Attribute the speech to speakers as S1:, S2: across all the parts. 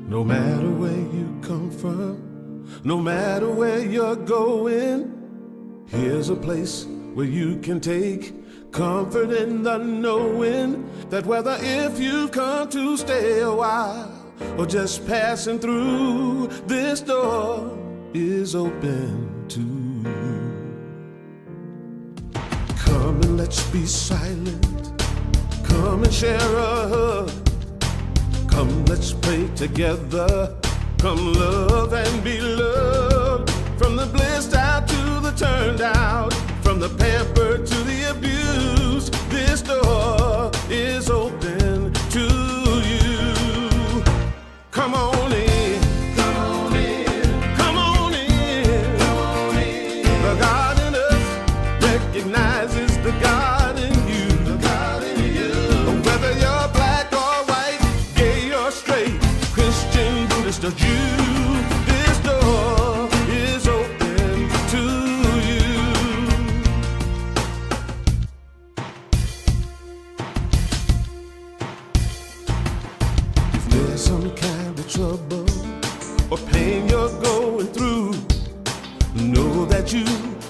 S1: No matter where you come from, no matter where you're going, here's a place where you can take comfort in the knowing that whether if you've come to stay a while or just passing through, this door is open to you. Come and let's be silent. Come and share a hug. Come, let's pray together. Come, love and be loved. From the blissed out to the turned out, from the pampered to the abused, this door is open to you. Come on in. Come on in. Come on in. Come on in. The God in us recognizes the God in you. The God in you. Whether you're black or white, gay or straight, Christian, Buddhist or Jew, this door is open to you. If there's some kind of trouble or pain you're going through, know that you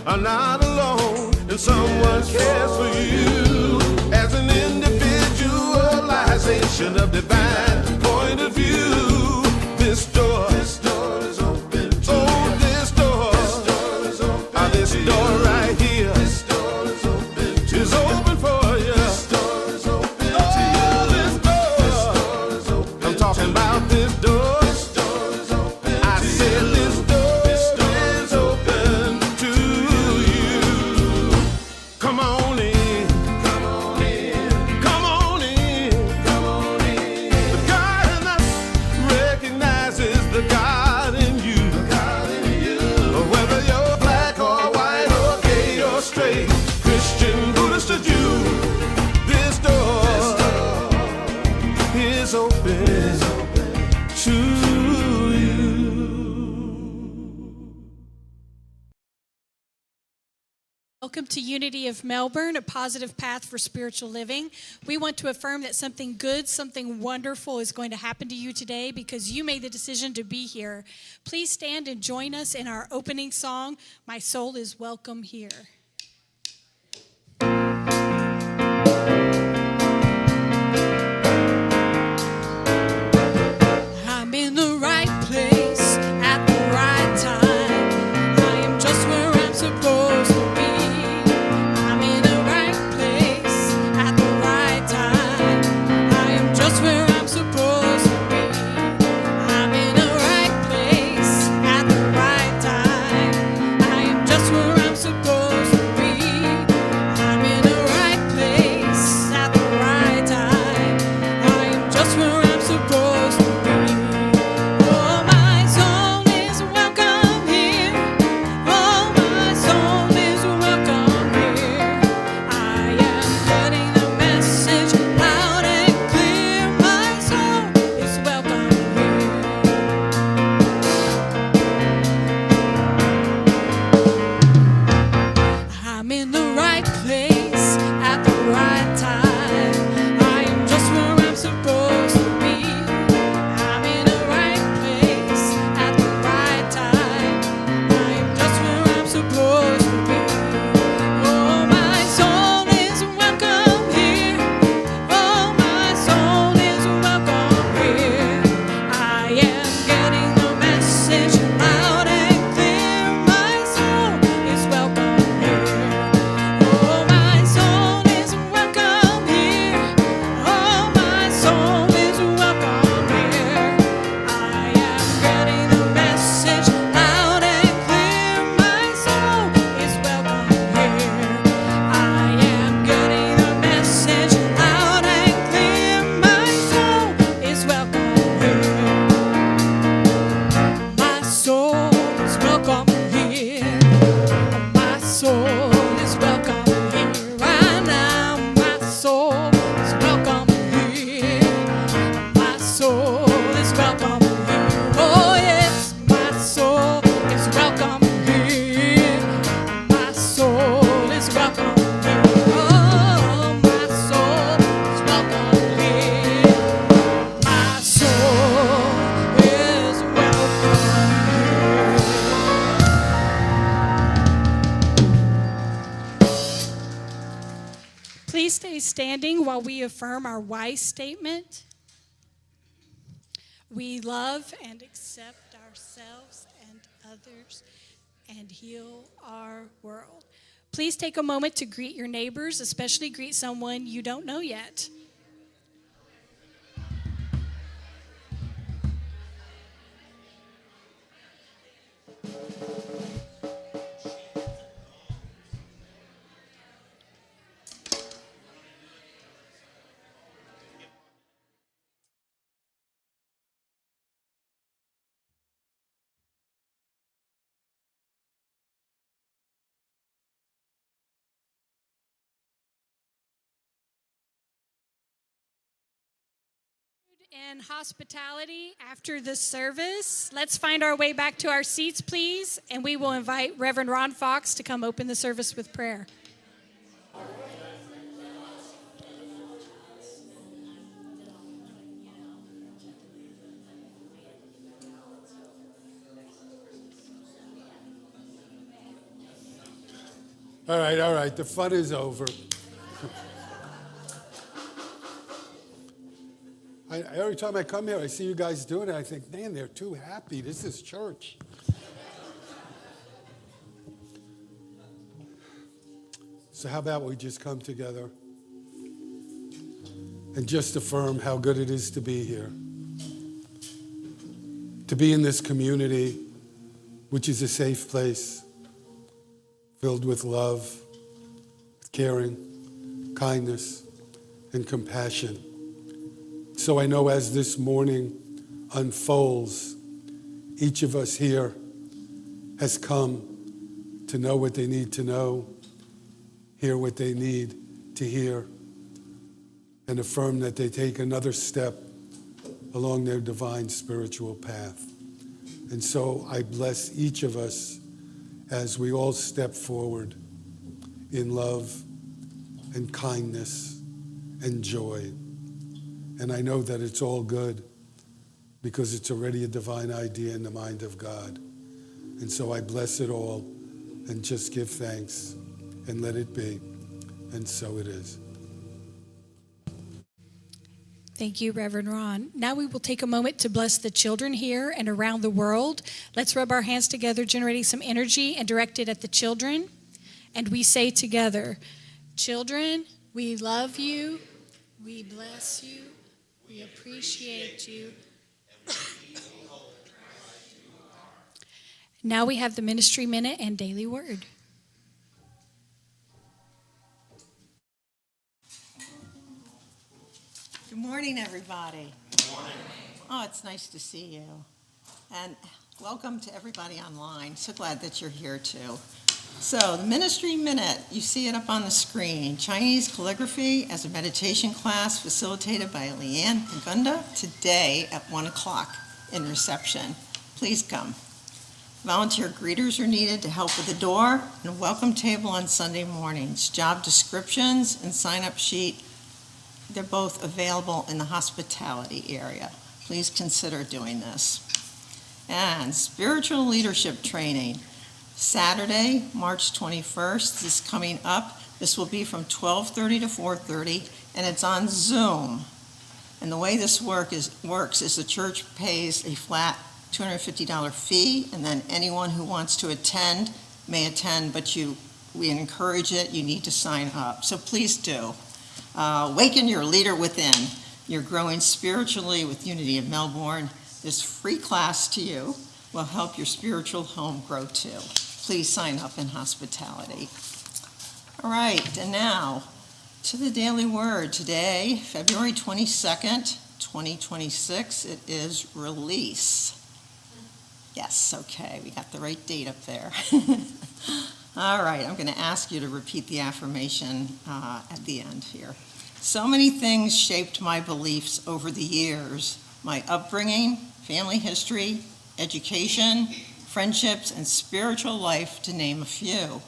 S1: are not alone and someone cares for you. As an individualization of divine point of view, this door is open to you. This door is open. This door right here, this door is open to is open for you. This door is open to you. This door is open. I'm talking about this door. This door is open. I said this door is open to you. Come on in. Come on in. Come on in. Come on in. The God in us recognizes the God in you. The God in you. Whether you're black or white or gay or straight, Christian, Buddhist or Jew, this door is open to you.
S2: Welcome to Unity of Melbourne, a positive path for spiritual living. We want to affirm that something good, something wonderful is going to happen to you today because you made the decision to be here. Please stand and join us in our opening song, My Soul is Welcome Here. I'm in the right place at the right time. I am just where I'm supposed to be. I'm in the right place at the right time. I am just where I'm supposed to be. I'm in the right place at the right time. I am just where I'm supposed to be. I'm in the right place at the right time. I am just where I'm supposed to be. Oh, my soul is welcome here. Oh, my soul is welcome here. I am getting the message loud and clear. My soul is welcome here. I'm in the right place at the right time. I am just where I'm supposed to be. I'm in the right place at the right time. I am just where I'm supposed to be. Oh, my soul is welcome here. Oh, my soul is welcome here. I am getting the message loud and clear. My soul is welcome here. Oh, my soul is welcome here. Oh, my soul is welcome here. I am getting the message loud and clear. My soul is welcome here. I am getting the message loud and clear. My soul is welcome here. My soul is welcome here. My soul is welcome here right now. My soul is welcome here. My soul is welcome here. Oh yes, my soul is welcome here. My soul is welcome here. Oh, my soul is welcome here. My soul standing while we affirm our why statement. We love and accept ourselves and others and heal our world. Please take a moment to greet your neighbors, especially greet someone you don't know yet. And hospitality after the service. Let's find our way back to our seats, please, and we will invite Reverend Ron Fox to come open the service with prayer.
S3: All right. The fun is over. Every time I come here, I see you guys doing it. I think, man, they're too happy. This is church. So how about we just come together and just affirm how good it is to be here, to be in this community, which is a safe place, filled with love, caring, kindness, and compassion. So I know as this morning unfolds, each of us here has come to know what they need to know, hear what they need to hear, and affirm that they take another step along their divine spiritual path. And so I bless each of us as we all step forward in love and kindness and joy. And I know that it's all good because it's already a divine idea in the mind of God. And so I bless it all and just give thanks and let it be. And so it is.
S2: Thank you, Reverend Ron. Now we will take a moment to bless the children here and around the world. Let's rub our hands together, generating some energy and direct it at the children. And we say together, children, we love you, we bless you, we appreciate you. Now we have the Ministry Minute and Daily Word.
S4: Good morning, everybody. Good morning. Oh, it's nice to see you. And welcome to everybody online. So glad that you're here, too. So, the Ministry Minute, you see it up on the screen. Chinese calligraphy as a meditation class facilitated by Leanne Pagunda today at 1 o'clock in reception. Please come. Volunteer greeters are needed to help with the door and a welcome table on Sunday mornings. Job descriptions and sign-up sheet, they're both available in the hospitality area. Please consider doing this. And spiritual leadership training. Saturday, March 21st is coming up. This will be from 12:30 to 4:30, and it's on Zoom. And the way this works is the church pays a flat $250 fee, and then anyone who wants to attend may attend, but we encourage it. You need to sign up. So please do. Awaken your leader within. You're growing spiritually with Unity of Melbourne. This free class to you will help your spiritual home grow too. Please sign up in hospitality. All right, and now to the Daily Word. Today, February 22nd, 2026, it is release. Yes, okay, we got the right date up there. All right, I'm going to ask you to repeat the affirmation at the end here. So many things shaped my beliefs over the years. My upbringing, family history, education, friendships, and spiritual life, to name a few.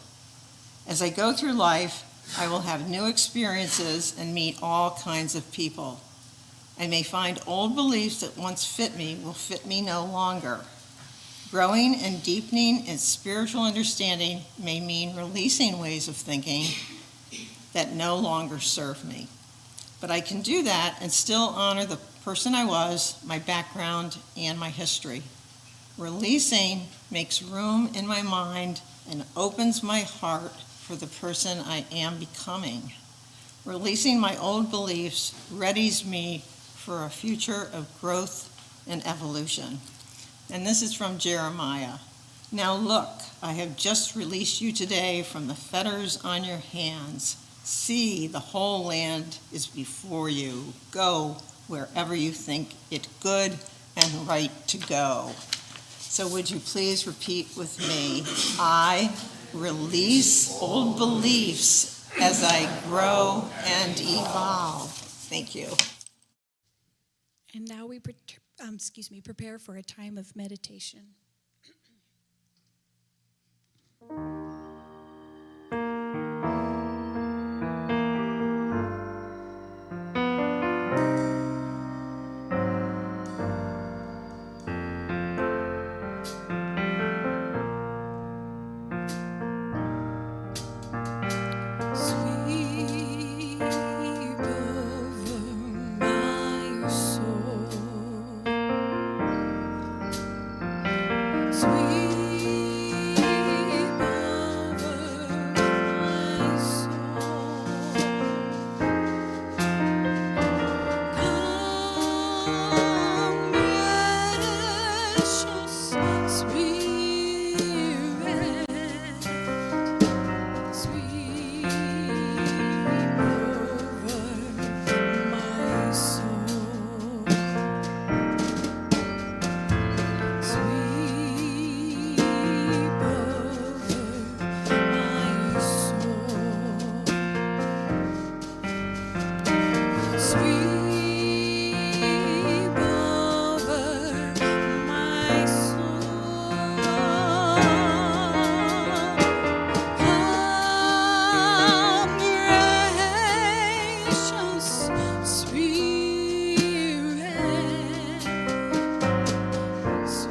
S4: As I go through life, I will have new experiences and meet all kinds of people. I may find old beliefs that once fit me will fit me no longer. Growing and deepening in spiritual understanding may mean releasing ways of thinking that no longer serve me. But I can do that and still honor the person I was, my background, and my history. Releasing makes room in my mind and opens my heart for the person I am becoming. Releasing my old beliefs readies me for a future of growth and evolution. And this is from Jeremiah. Now look, I have just released you today from the fetters on your hands. See, the whole land is before you. Go wherever you think it good and right to go. So would you please repeat with me? I release old beliefs as I grow and evolve. Thank you.
S2: And now we prepare for a time of meditation. Sweep over my soul. Sweep over my soul. Come, precious Spirit. Sweep over my soul. Sweep over my soul. Sweep over my soul. Come, gracious Spirit, sweep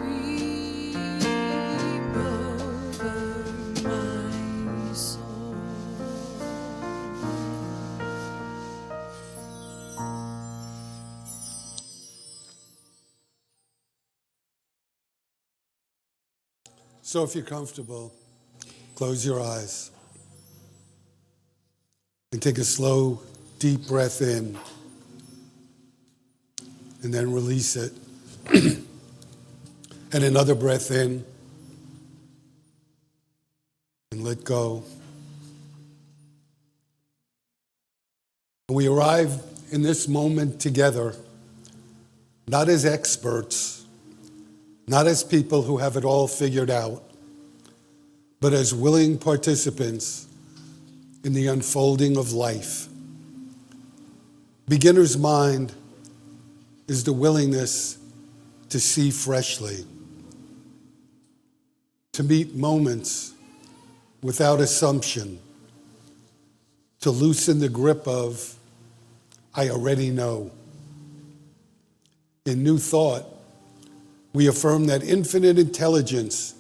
S2: over my soul.
S3: So if you're comfortable, close your eyes and take a slow, deep breath in and then release it. And another breath in and let go. We arrive in this moment together, not as experts, not as people who have it all figured out, but as willing participants in the unfolding of life. Beginner's mind is the willingness to see freshly, to meet moments without assumption, to loosen the grip of, I already know. In New Thought, we affirm that infinite intelligence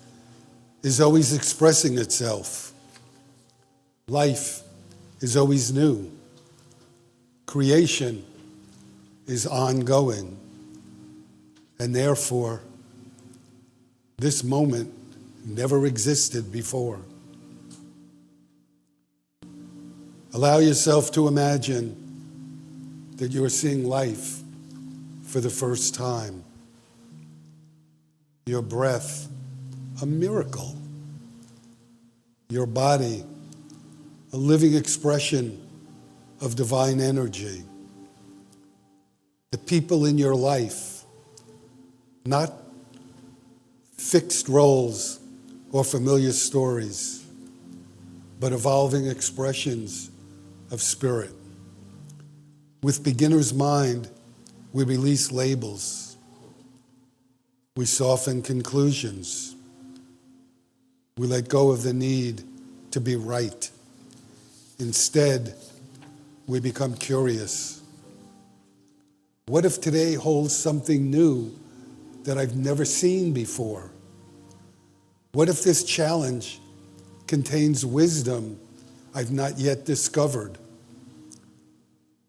S3: is always expressing itself. Life is always new. Creation is ongoing. And therefore, this moment never existed before. Allow yourself to imagine that you are seeing life for the first time. Your breath, a miracle. Your body, a living expression of divine energy. The people in your life, not fixed roles or familiar stories, but evolving expressions of spirit. With beginner's mind, we release labels. We soften conclusions. We let go of the need to be right. Instead, we become curious. What if today holds something new that I've never seen before? What if this challenge contains wisdom I've not yet discovered?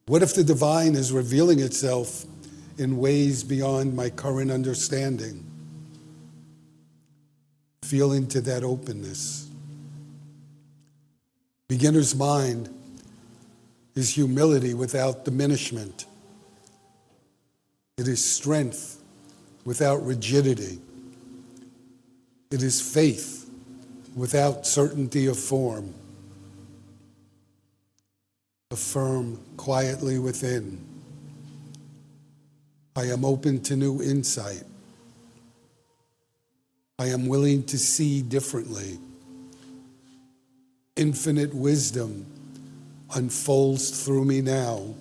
S3: What if the divine is revealing itself in ways beyond my current understanding? Feel into that openness. Beginner's mind is humility without diminishment. It is strength without rigidity. It is faith without certainty of form. Affirm quietly within. I am open to new insight. I am willing to see differently. Infinite wisdom unfolds through me now.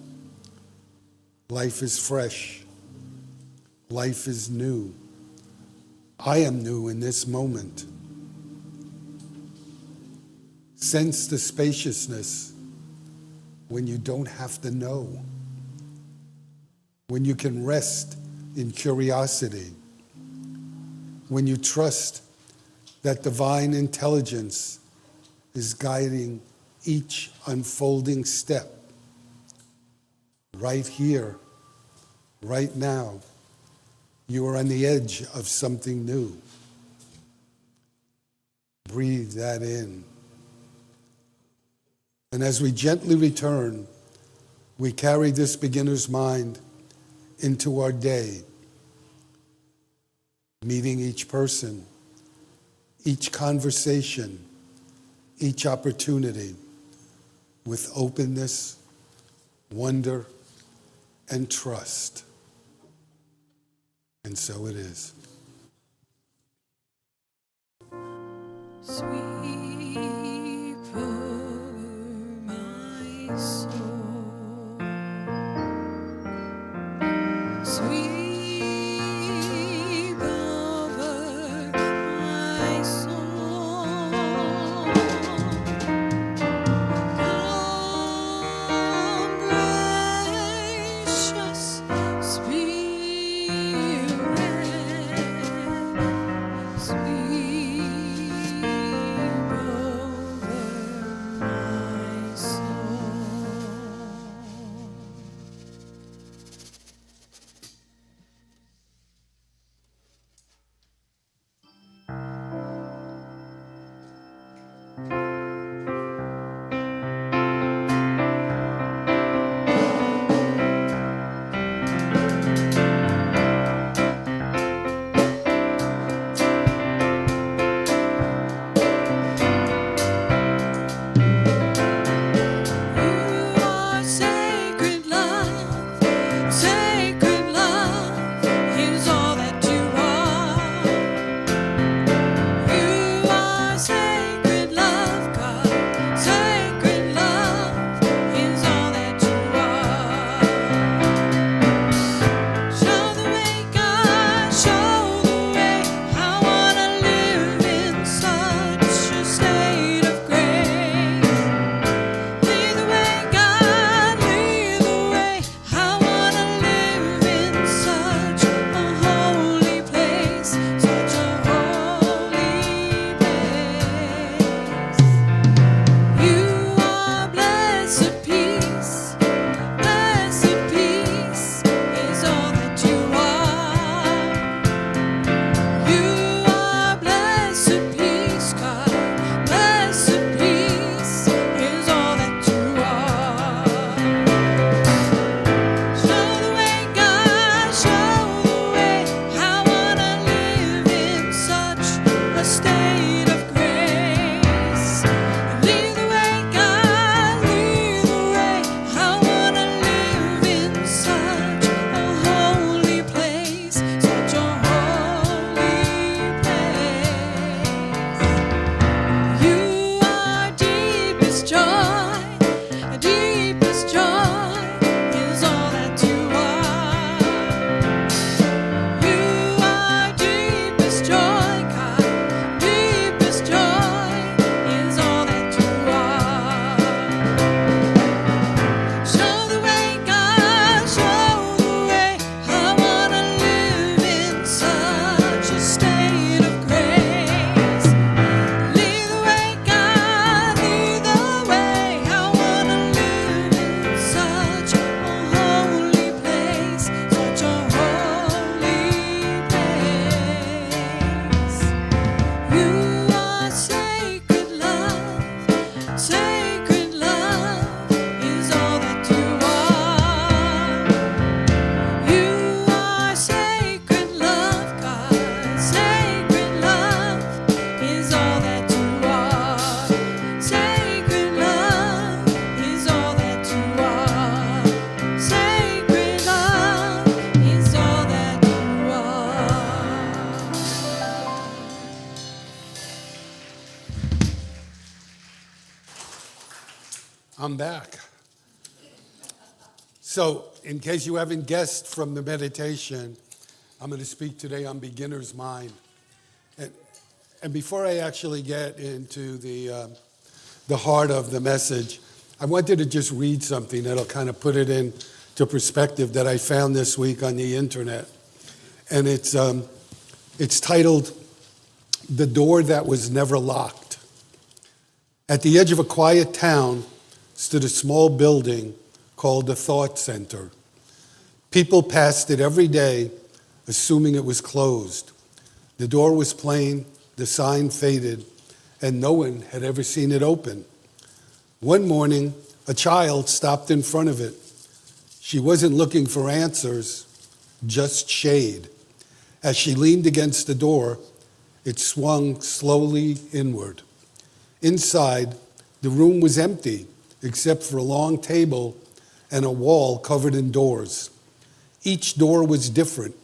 S3: Life is fresh. Life is new. I am new in this moment. Sense the spaciousness when you don't have to know. When you can rest in curiosity. When you trust that divine intelligence is guiding each unfolding step. Right here, right now, you are on the edge of something new. Breathe that in. And as we gently return, we carry this beginner's mind into our day, meeting each person, each conversation, each opportunity with openness, wonder, and trust. And so it is.
S2: Sweep over my soul. Sweep over my soul. Come, gracious Spirit, sweep over my soul.
S3: I'm back. So, in case you haven't guessed from the meditation, I'm going to speak today on beginner's mind. And before I actually get into the heart of the message, I wanted to just read something that'll kind of put it into perspective that I found this week on the internet. And it's titled, "The Door That Was Never Locked." At the edge of a quiet town stood a small building called the Thought Center. People passed it every day, assuming it was closed. The door was plain, the sign faded, and no one had ever seen it open. One morning, a child stopped in front of it. She wasn't looking for answers, just shade. As she leaned against the door, it swung slowly inward. Inside, the room was empty, except for a long table and a wall covered in doors. Each door was different,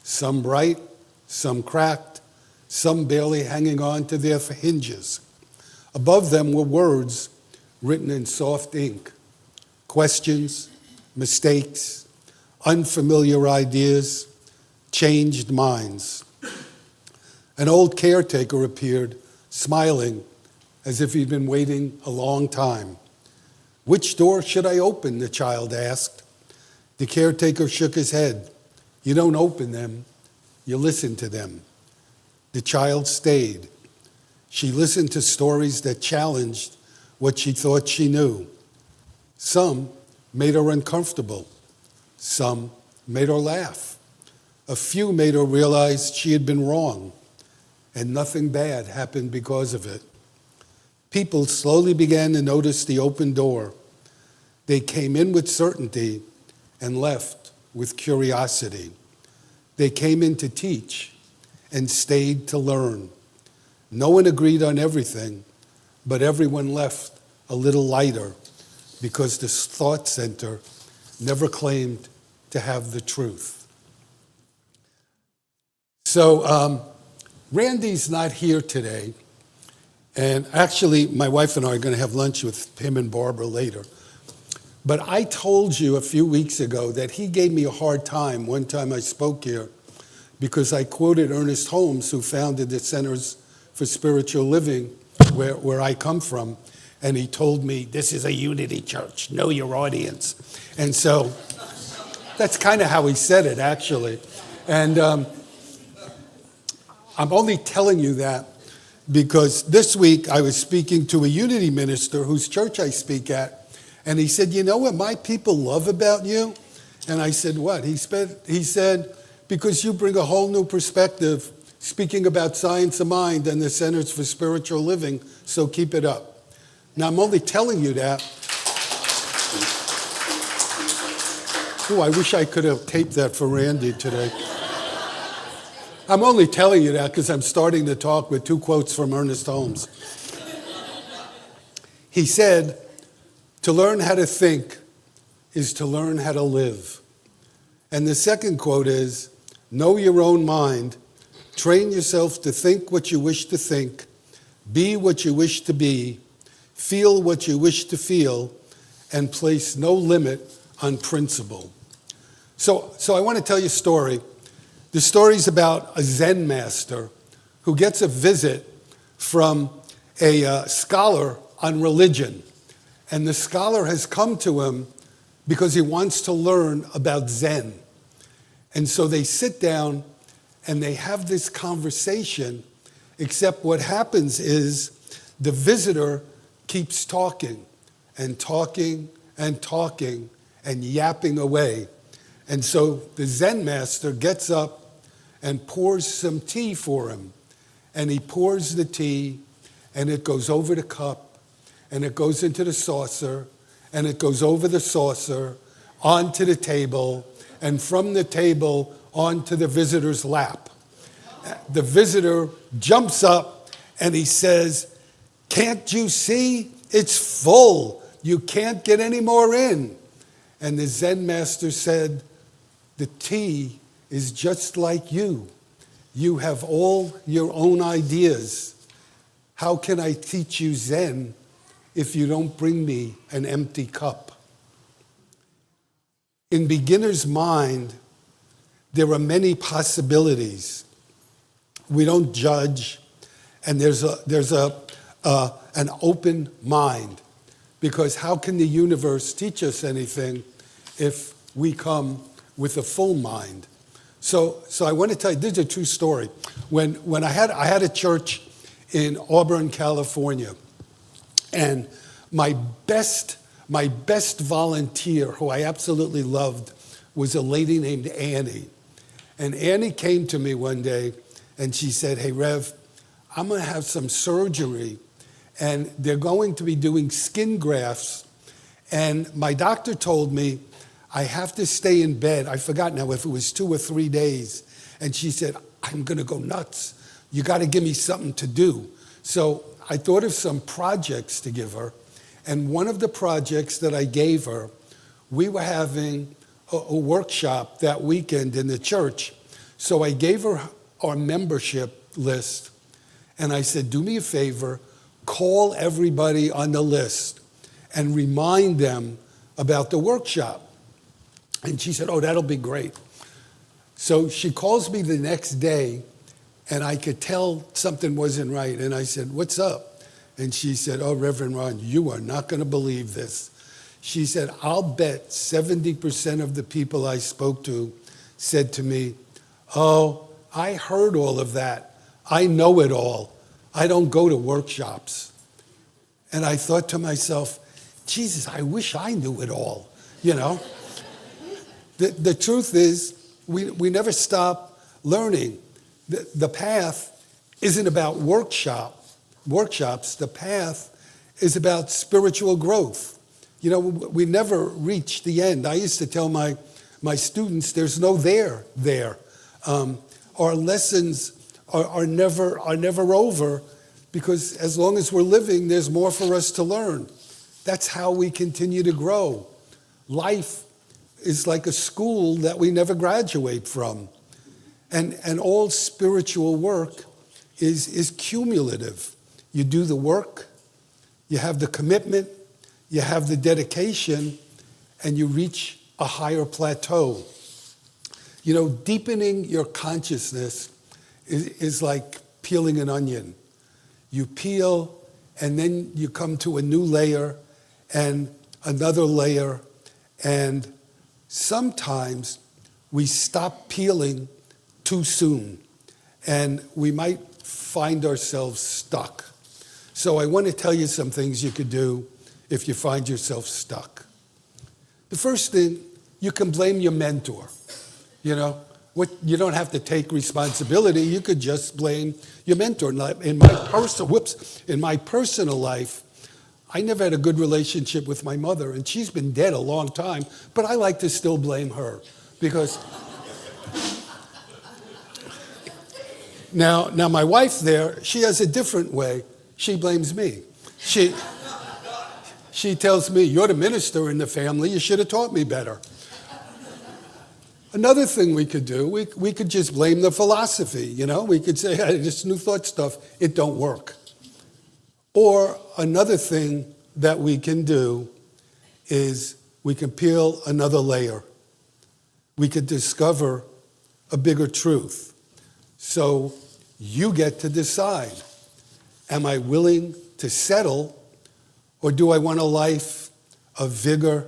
S3: some bright, some cracked, some barely hanging on to their hinges. Above them were words written in soft ink, questions, mistakes, unfamiliar ideas, changed minds. An old caretaker appeared, smiling as if he'd been waiting a long time. "Which door should I open?" the child asked. The caretaker shook his head. "You don't open them, you listen to them." The child stayed. She listened to stories that challenged what she thought she knew. Some made her uncomfortable. Some made her laugh. A few made her realize she had been wrong, and nothing bad happened because of it. People slowly began to notice the open door. They came in with certainty and left with curiosity. They came in to teach and stayed to learn. No one agreed on everything, but everyone left a little lighter because the Thought Center never claimed to have the truth. So Randy's not here today. And actually, my wife and I are going to have lunch with him and Barbara later. But I told you a few weeks ago that he gave me a hard time one time I spoke here because I quoted Ernest Holmes, who founded the Centers for Spiritual Living, where I come from. And he told me, "This is a unity church. Know your audience." And so that's kind of how he said it, actually. And I'm only telling you that because this week I was speaking to a unity minister whose church I speak at, and he said, "You know what my people love about you?" And I said, "What?" He said, "Because you bring a whole new perspective speaking about science of mind and the Centers for Spiritual Living, so keep it up." Now, I'm only telling you that. Oh, I wish I could have taped that for Randy today. I'm only telling you that because I'm starting to talk with two quotes from Ernest Holmes. He said, "To learn how to think is to learn how to live." And the second quote is, "Know your own mind, train yourself to think what you wish to think, be what you wish to be, feel what you wish to feel, and place no limit on principle." So I want to tell you a story. The story's about a Zen master who gets a visit from a scholar on religion. And the scholar has come to him because he wants to learn about Zen. And so they sit down and they have this conversation, except what happens is the visitor keeps talking and talking and talking and yapping away. And so the Zen master gets up and pours some tea for him. And he pours the tea, and it goes over the cup, and it goes into the saucer, and it goes over the saucer, onto the table, and from the table onto the visitor's lap. The visitor jumps up, and he says, "Can't you see? It's full. You can't get any more in." And the Zen master said, "The tea is just like you. You have all your own ideas. How can I teach you Zen if you don't bring me an empty cup. In beginner's mind, there are many possibilities. We don't judge, and there's an open mind, because how can the universe teach us anything if we come with a full mind? So I want to tell you, this is a true story. When I had a church in Auburn, California, and my best volunteer, who I absolutely loved, was a lady named Annie. And Annie came to me one day and she said, "Hey, Rev, I'm going to have some surgery and they're going to be doing skin grafts. And my doctor told me I have to stay in bed." I forgot now if it was 2 or 3 days. And she said, "I'm going to go nuts. You got to give me something to do." So I thought of some projects to give her. And one of the projects that I gave her, we were having a workshop that weekend in the church. So I gave her our membership list. And I said, "Do me a favor, call everybody on the list and remind them about the workshop." And she said, "Oh, that'll be great." So she calls me the next day, and I could tell something wasn't right. And I said, "What's up?" And she said, "Oh, Reverend Ron, you are not going to believe this." She said, "I'll bet 70% of the people I spoke to said to me, 'Oh, I heard all of that. I know it all. I don't go to workshops.'" And I thought to myself, Jesus, I wish I knew it all, you know? The truth is, we never stop learning. The path isn't about workshops. The path is about spiritual growth. You know, we never reach the end. I used to tell my students, there's no there. Our lessons are never over, because as long as we're living, there's more for us to learn. That's how we continue to grow. Life is like a school that we never graduate from. And all spiritual work is cumulative. You do the work, you have the commitment, you have the dedication, and you reach a higher plateau. You know, deepening your consciousness is like peeling an onion. You peel, and then you come to a new layer and another layer, and sometimes we stop peeling too soon, and we might find ourselves stuck. So I want to tell you some things you could do if you find yourself stuck. The first thing, you can blame your mentor. You know, you don't have to take responsibility. You could just blame your mentor. In my personal life, I never had a good relationship with my mother, and she's been dead a long time, but I like to still blame her, because now my wife there, she has a different way. She blames me. She tells me, "You're the minister in the family, you should have taught me better." Another thing we could do, we could just blame the philosophy, you know? We could say, "Hey, this New Thought stuff, it don't work." Or another thing that we can do is we can peel another layer. We could discover a bigger truth. So you get to decide, am I willing to settle, or do I want a life of vigor,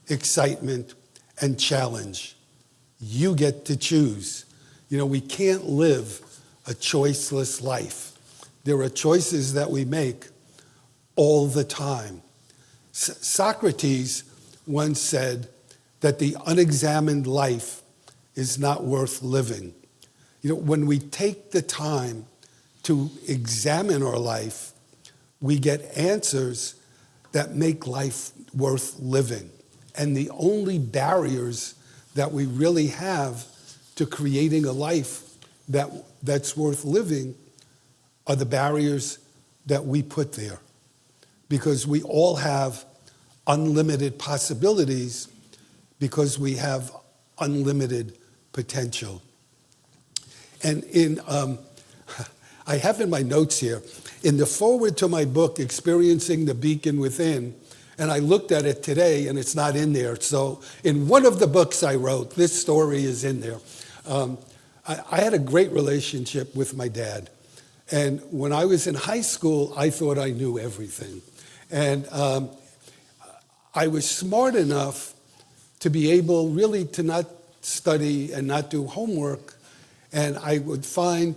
S3: excitement, and challenge? You get to choose. You know, we can't live a choiceless life. There are choices that we make all the time. Socrates once said that the unexamined life is not worth living. You know, when we take the time to examine our life, we get answers that make life worth living. And the only barriers that we really have to creating a life that's worth living are the barriers that we put there. Because we all have unlimited possibilities, because we have unlimited potential. And I have in my notes here, in the foreword to my book, Experiencing the Beacon Within, and I looked at it today and it's not in there. So in one of the books I wrote, this story is in there. I had a great relationship with my dad. And when I was in high school, I thought I knew everything. And I was smart enough to be able really to not study and not do homework. And I would find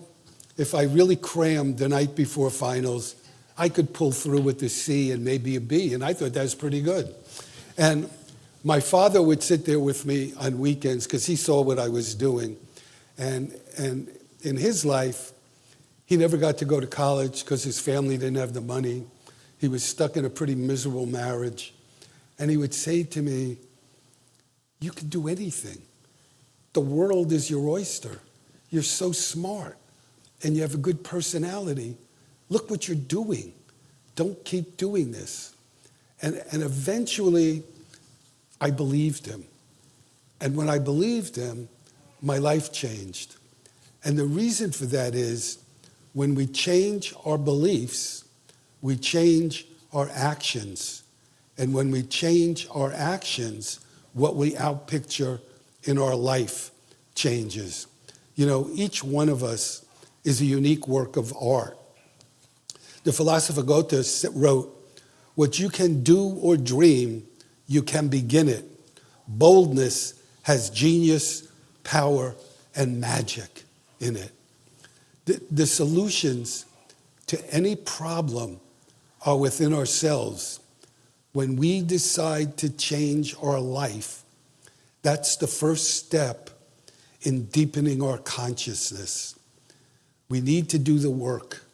S3: if I really crammed the night before finals, I could pull through with a C and maybe a B. And I thought that was pretty good. And my father would sit there with me on weekends because he saw what I was doing. And in his life, he never got to go to college because his family didn't have the money. He was stuck in a pretty miserable marriage. And he would say to me, "You can do anything. The world is your oyster. You're so smart and you have a good personality. Look what you're doing. Don't keep doing this." And eventually, I believed him. And when I believed him, my life changed. And the reason for that is when we change our beliefs, we change our actions. And when we change our actions, what we outpicture in our life changes. You know, each one of us is a unique work of art. The philosopher Goethe wrote, "What you can do or dream, you can begin it. Boldness has genius, power, and magic in it." The solutions to any problem are within ourselves. When we decide to change our life, that's the first step in deepening our consciousness. We need to do the work.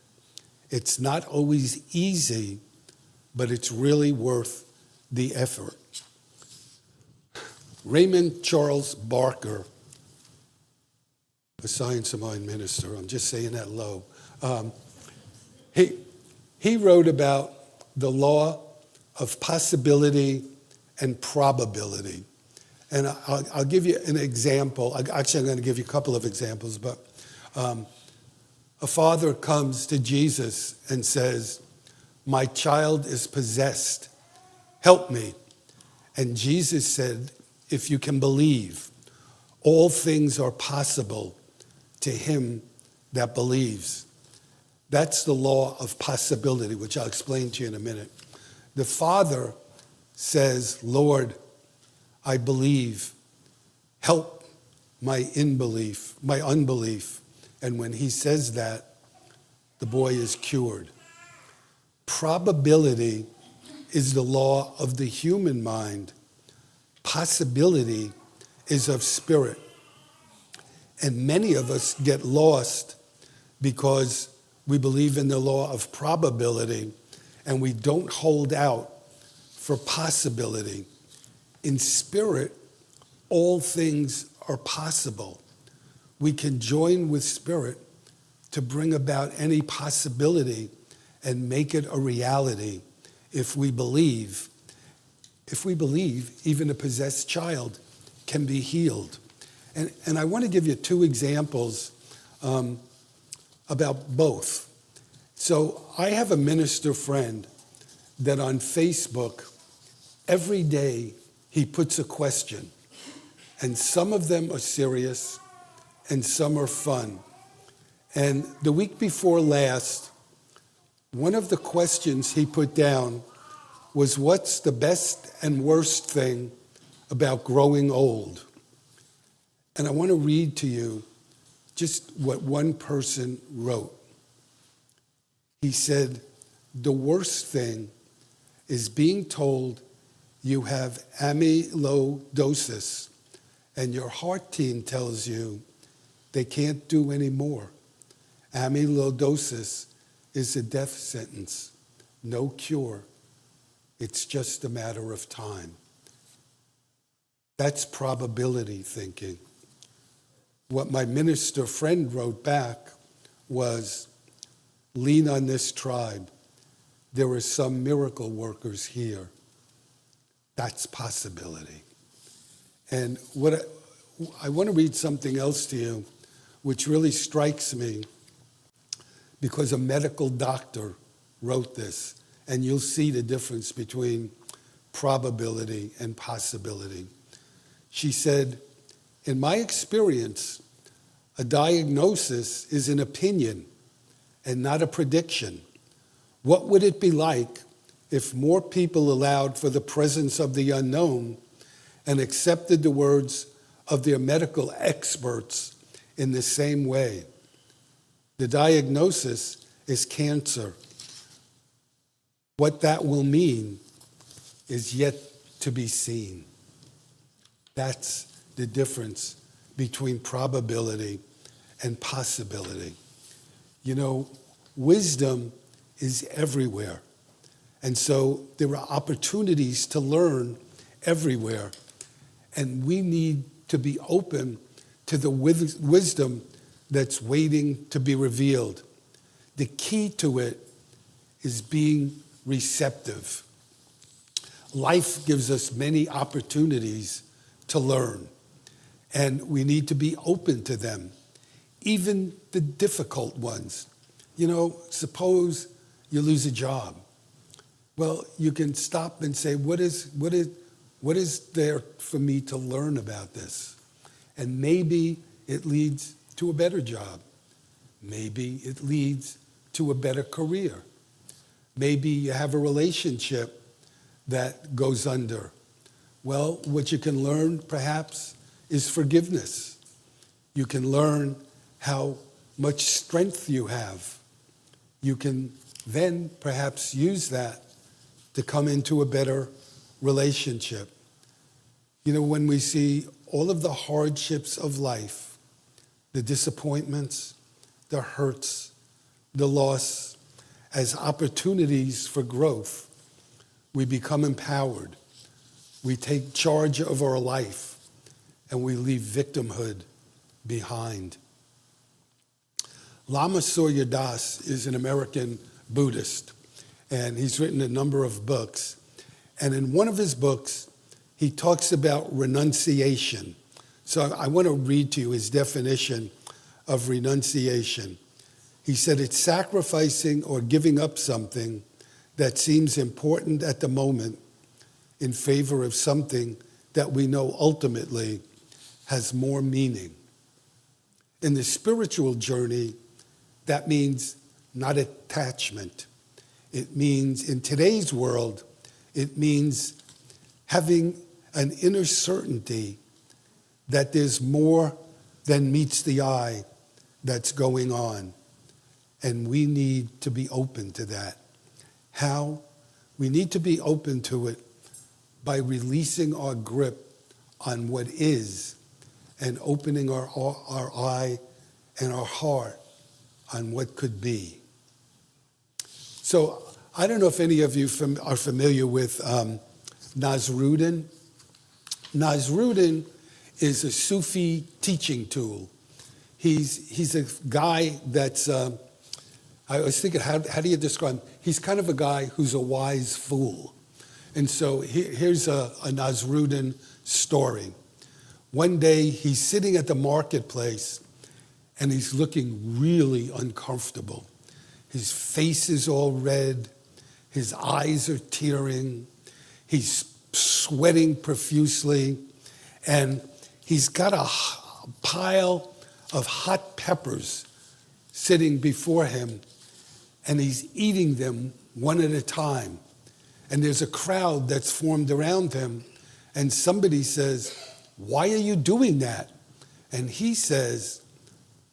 S3: It's not always easy, but it's really worth the effort. Raymond Charles Barker, a Science of Mind minister, I'm just saying that low, he wrote about the law of possibility and probability. And I'll give you an example. Actually, I'm going to give you a couple of examples, but a father comes to Jesus and says, "My child is possessed. Help me." And Jesus said, "If you can believe, all things are possible to him that believes." That's the law of possibility, which I'll explain to you in a minute. The father says, "Lord, I believe. Help my unbelief. And when he says that, the boy is cured. Probability is the law of the human mind. Possibility is of spirit. And many of us get lost because we believe in the law of probability and we don't hold out for possibility. In spirit, all things are possible. We can join with spirit to bring about any possibility and make it a reality if we believe. If we believe, even a possessed child can be healed. And I want to give you two examples about both. So I have a minister friend that on Facebook, every day he puts a question. And some of them are serious and some are fun. And the week before last, one of the questions he put down was, what's the best and worst thing about growing old? And I want to read to you just what one person wrote. He said, the worst thing is being told you have amyloidosis and your heart team tells you they can't do any more. Amyloidosis is a death sentence, no cure. It's just a matter of time. That's probability thinking. What my minister friend wrote back was, lean on this tribe. There are some miracle workers here. That's possibility. And what I want to read something else to you, which really strikes me, because a medical doctor wrote this, and you'll see the difference between probability and possibility. She said, in my experience, a diagnosis is an opinion and not a prediction. What would it be like if more people allowed for the presence of the unknown and accepted the words of their medical experts in the same way? The diagnosis is cancer. What that will mean is yet to be seen. That's the difference between probability and possibility. You know, wisdom is everywhere. And so there are opportunities to learn everywhere. And we need to be open to the wisdom that's waiting to be revealed. The key to it is being receptive. Life gives us many opportunities to learn, and we need to be open to them, even the difficult ones. You know, suppose you lose a job. Well, you can stop and say, what is there for me to learn about this? And maybe it leads to a better job. Maybe it leads to a better career. Maybe you have a relationship that goes under. Well, what you can learn, perhaps, is forgiveness. You can learn how much strength you have. You can then perhaps use that to come into a better relationship. You know, when we see all of the hardships of life, the disappointments, the hurts, the loss, as opportunities for growth, we become empowered. We take charge of our life, and we leave victimhood behind. Lama Surya Das is an American Buddhist, and he's written a number of books. And in one of his books, he talks about renunciation. So I want to read to you his definition of renunciation. He said, it's sacrificing or giving up something that seems important at the moment in favor of something that we know ultimately has more meaning. In the spiritual journey, that means not attachment. It means, in today's world, it means having an inner certainty that there's more than meets the eye that's going on. And we need to be open to that. How? We need to be open to it by releasing our grip on what is and opening our eye and our heart on what could be. So I don't know if any of you are familiar with Nasruddin. Nasruddin is a Sufi teaching tool. He's a guy that's, I was thinking, how do you describe him? He's kind of a guy who's a wise fool. And so here's a Nasruddin story. One day he's sitting at the marketplace and he's looking really uncomfortable. His face is all red. His eyes are tearing. He's sweating profusely. And he's got a pile of hot peppers sitting before him. And he's eating them one at a time. And there's a crowd that's formed around him. And somebody says, "Why are you doing that?" And he says,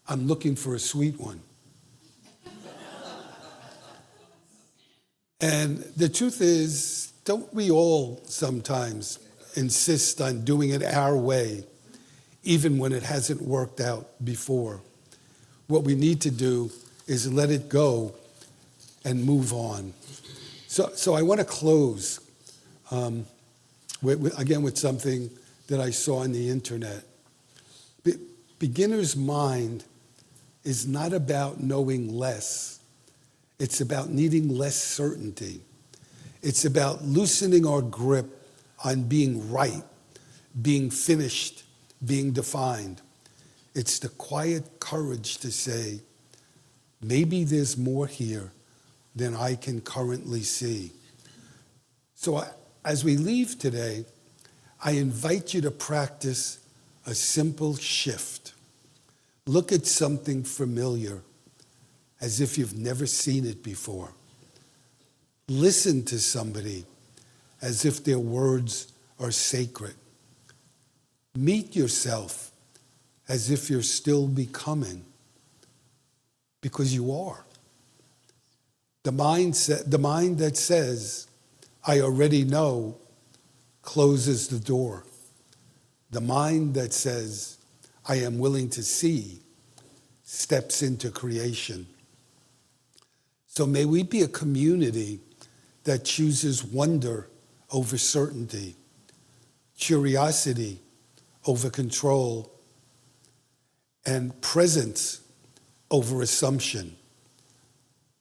S3: "I'm looking for a sweet one." And the truth is, don't we all sometimes insist on doing it our way, even when it hasn't worked out before? What we need to do is let it go and move on. So I want to close with something that I saw on the internet. Beginner's mind is not about knowing less. It's about needing less certainty. It's about loosening our grip on being right, being finished, being defined. It's the quiet courage to say, Maybe there's more here than I can currently see. So as we leave today, I invite you to practice a simple shift. Look at something familiar as if you've never seen it before. Listen to somebody as if their words are sacred. Meet yourself as if you're still becoming, because you are. The mind that says, I already know, closes the door. The mind that says, I am willing to see, steps into creation. So may we be a community that chooses wonder over certainty, curiosity over control, and presence over assumption.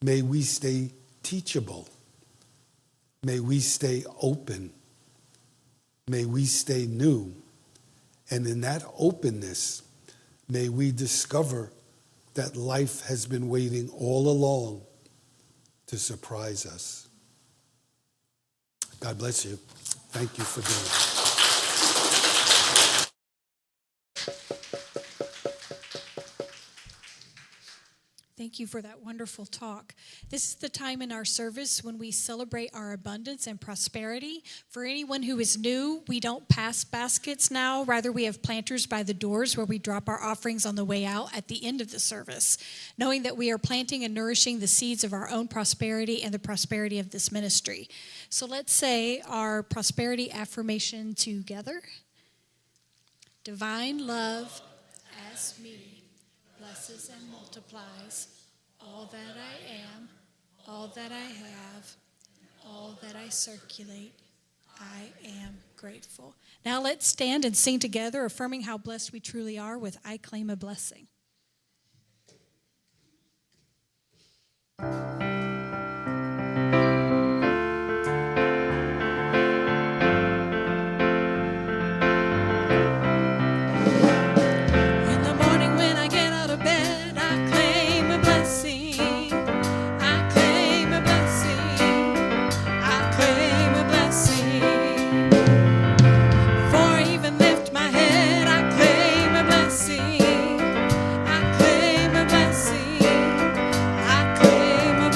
S3: May we stay teachable. May we stay open. May we stay new. And in that openness, may we discover that life has been waiting all along to surprise us. God bless you. Thank you for being here.
S2: Thank you for that wonderful talk. This is the time in our service when we celebrate our abundance and prosperity. For anyone who is new, we don't pass baskets now. Rather, we have planters by the doors where we drop our offerings on the way out at the end of the service, knowing that we are planting and nourishing the seeds of our own prosperity and the prosperity of this ministry. So let's say our prosperity affirmation together. Divine love as me blesses and multiplies all that I am, all that I have, all that I circulate. I am grateful. Now let's stand and sing together, affirming how blessed we truly are with I Claim a Blessing. I claim a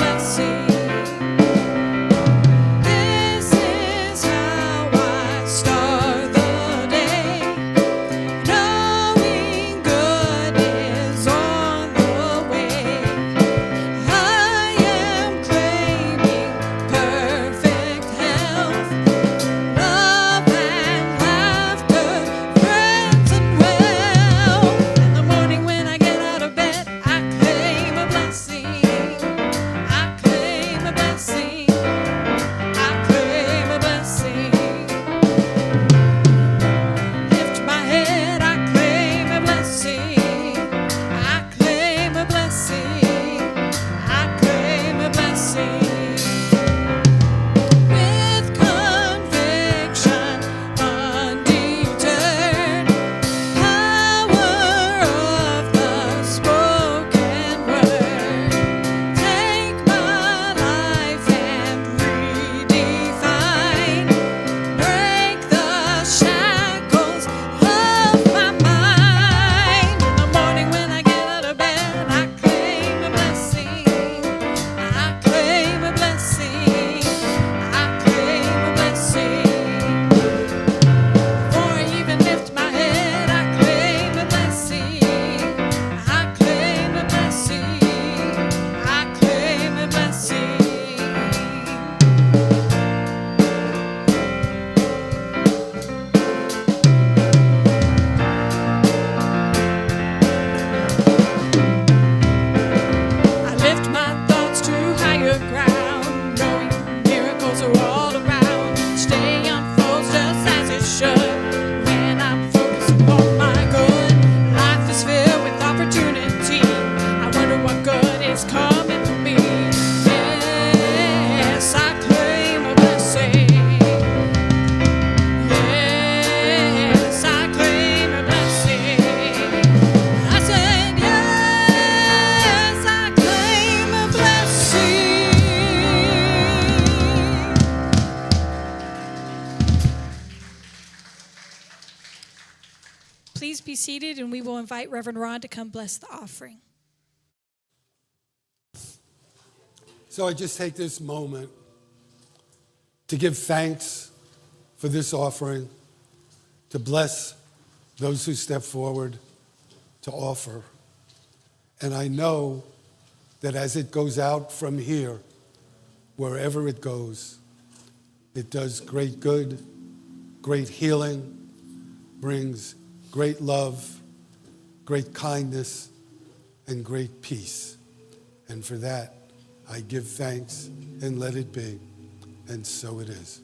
S2: seated, and we will invite Reverend Ron to come bless the offering.
S3: So I just take this moment to give thanks for this offering, to bless those who step forward to offer. And I know that as it goes out from here, wherever it goes, it does great good, great healing, brings great love, great kindness, and great peace. And for that, I give thanks and let it be. And so it is.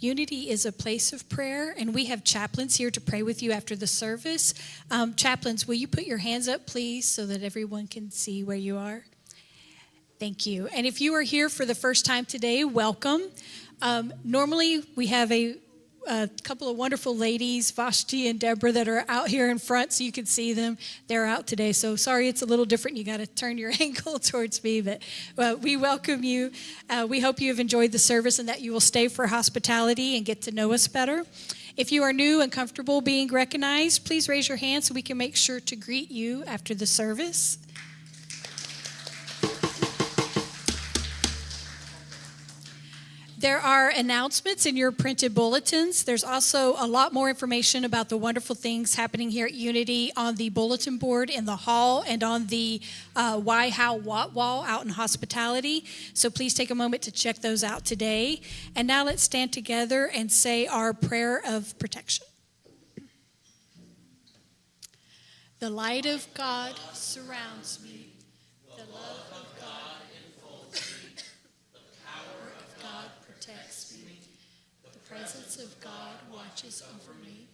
S2: Unity is a place of prayer, and we have chaplains here to pray with you after the service. Chaplains, will you put your hands up, please, so that everyone can see where you are? Thank you. And if you are here for the first time today, welcome. Normally, we have a couple of wonderful ladies, Vashti and Deborah, that are out here in front so you can see them. They're out today, so sorry it's a little different. You got to turn your ankle towards me, but we welcome you. We hope you have enjoyed the service and that you will stay for hospitality and get to know us better. If you are new and comfortable being recognized, please raise your hand so we can make sure to greet you after the service. There are announcements in your printed bulletins. There's also a lot more information about the wonderful things happening here at Unity on the bulletin board in the hall and on the Why, How, What wall out in hospitality. So please take a moment to check those out today. And now let's stand together and say our prayer of protection. The light of God surrounds me. The love of God enfolds me. The power of God protects me. The presence of God watches over me.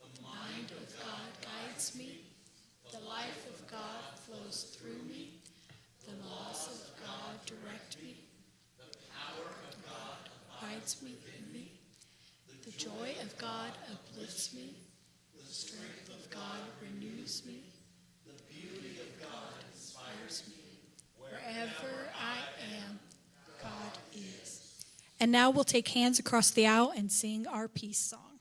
S2: The mind of God guides me. The life of God flows through me. The laws of God direct me. The power of God abides me in me. The joy of God uplifts me. The strength of God renews me. The beauty of God inspires me. Wherever I am, God is. And now we'll take hands across the aisle and sing our peace song.